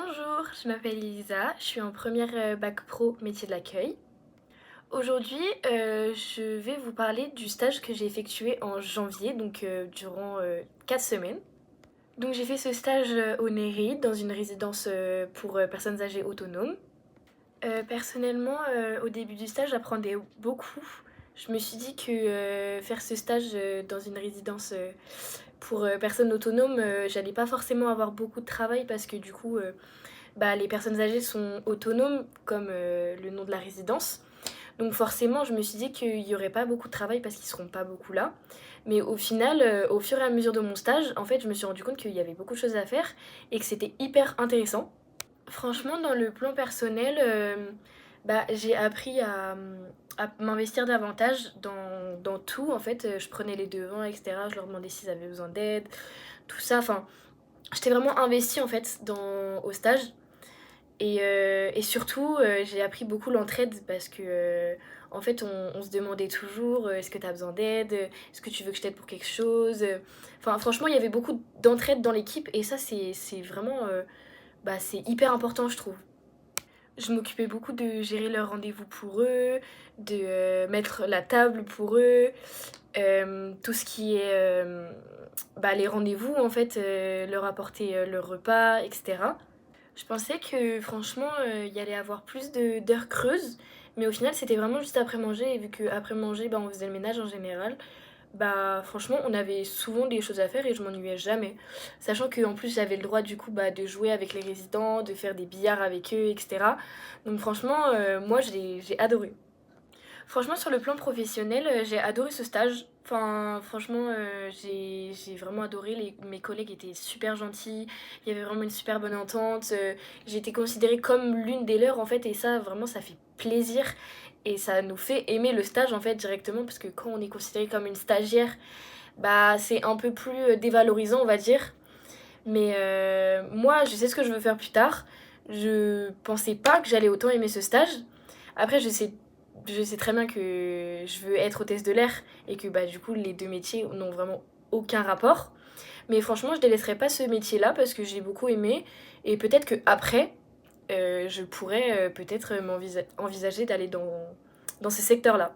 Bonjour, je m'appelle Elisa, je suis en première bac pro métier de l'accueil. Aujourd'hui, je vais vous parler du stage que j'ai effectué en janvier, donc durant 4 semaines. Donc j'ai fait ce stage au Néry, dans une résidence pour personnes âgées autonomes. Personnellement, au début du stage, j'apprenais beaucoup. Je me suis dit que faire ce stage dans une résidence pour personnes autonomes, j'allais pas forcément avoir beaucoup de travail parce que du coup, les personnes âgées sont autonomes, comme le nom de la résidence. Donc forcément, je me suis dit qu'il n'y aurait pas beaucoup de travail parce qu'ils ne seront pas beaucoup là. Mais au final, au fur et à mesure de mon stage, en fait, je me suis rendu compte qu'il y avait beaucoup de choses à faire et que c'était hyper intéressant. Franchement, dans le plan personnel, j'ai appris à m'investir davantage dans tout. En fait, je prenais les devants, etc. Je leur demandais s'ils avaient besoin d'aide, tout ça. Enfin, j'étais vraiment investie en fait au stage. Et surtout, j'ai appris beaucoup l'entraide parce que, en fait, on se demandait toujours est-ce que tu as besoin d'aide, est-ce que tu veux que je t'aide pour quelque chose. Enfin, franchement, il y avait beaucoup d'entraide dans l'équipe et ça, c'est vraiment. C'est hyper important, je trouve. Je m'occupais beaucoup de gérer leurs rendez-vous pour eux, de mettre la table pour eux, tout ce qui est les rendez-vous, en fait, leur apporter leur repas, etc. Je pensais que franchement, il y allait avoir plus d'heures creuses, mais au final, c'était vraiment juste après manger. Et vu qu'après manger, on faisait le ménage en général, franchement, on avait souvent des choses à faire et je m'ennuyais jamais. Sachant qu'en plus, j'avais le droit du coup de jouer avec les résidents, de faire des billards avec eux, etc. Donc franchement, moi, j'ai adoré. Franchement, sur le plan professionnel, j'ai adoré ce stage. Enfin, franchement, j'ai vraiment adoré. Mes collègues étaient super gentils. Il y avait vraiment une super bonne entente. J'ai été considérée comme l'une des leurs, en fait. Et ça, vraiment, ça fait plaisir. Et ça nous fait aimer le stage, en fait, directement. Parce que quand on est considéré comme une stagiaire, c'est un peu plus dévalorisant, on va dire. Mais moi, je sais ce que je veux faire plus tard. Je pensais pas que j'allais autant aimer ce stage. Après, je sais très bien que je veux être hôtesse de l'air et que du coup, les deux métiers n'ont vraiment aucun rapport. Mais franchement, je délaisserai pas ce métier-là parce que j'ai beaucoup aimé. Et peut-être que après, je pourrais peut-être envisager d'aller dans ce secteur-là.